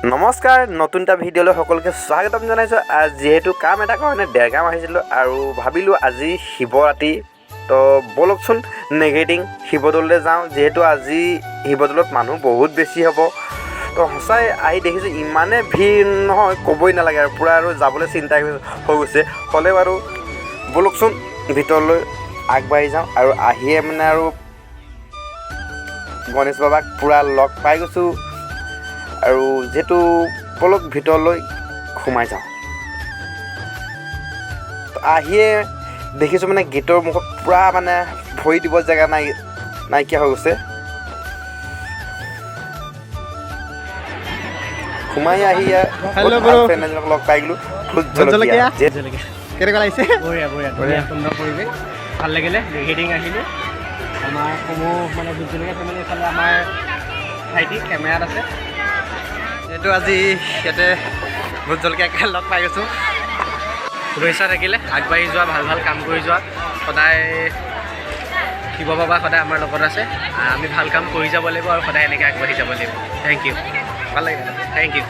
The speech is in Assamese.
নমস্কাৰ, নতুন এটা ভিডিঅ'লৈ সকলোকে স্বাগতম জনাইছোঁ। যিহেতু কাম এটা কাৰণে ডেৰগাঁও আহিছিলোঁ আৰু ভাবিলোঁ আজি শিৱৰাতি তো ব'লকচোন নেগেটিং শিৱদৌললৈ যাওঁ। যিহেতু আজি শিৱদৌলত মানুহ বহুত বেছি হ'ব। তো সঁচাই আহি দেখিছোঁ ইমানে ভিৰ নহয়, ক'বই নালাগে আৰু পূৰা আৰু যাবলৈ চিন্তা হৈ গৈছে। হ'লেও আৰু ব'লকচোন ভিতৰলৈ আগবাঢ়ি যাওঁ আৰু আহিয়ে মানে আৰু গণেশ বাবাক পূৰা লগ পাই গৈছোঁ। আৰু যিহেতু ব'লক ভিতৰলৈ সোমাই যাওঁ। আহিয়ে দেখিছোঁ মানে গেটৰ মুখত পূৰা মানে ভৰি দিব জেগা নাইকিয়া হৈ গৈছে। সোমাই আহি ফ্ৰেণ্ড এজনক লগ পাই গ'লোঁ। ভোট জলকীয়া কেনেকুৱা লাগিছে? বঢ়িয়া ধুনীয়া সুন্দৰ পৰিৱেশ, ভাল লাগিলে। নেগেটিং আহিলোঁ। আমাৰ সমূহ মানে ভোট জলকীয়া ফেমিলি এইফালে আমাৰ ভাইটি কেমেৰাত আছে। যিহেতু আজি ইয়াতে ভোট জলকীয়াকে লগ পাই গৈছোঁ। শুভেচ্ছা থাকিলে আগবাঢ়ি যোৱা, ভাল ভাল কাম কৰি যোৱা। সদায় শিৱ বাবা সদায় আমাৰ লগত আছে। আমি ভাল কাম কৰি যাব লাগিব আৰু সদায় এনেকৈ আগবাঢ়ি যাব লাগিব। থেংক ইউ, ভাল লাগিলে। Thank U.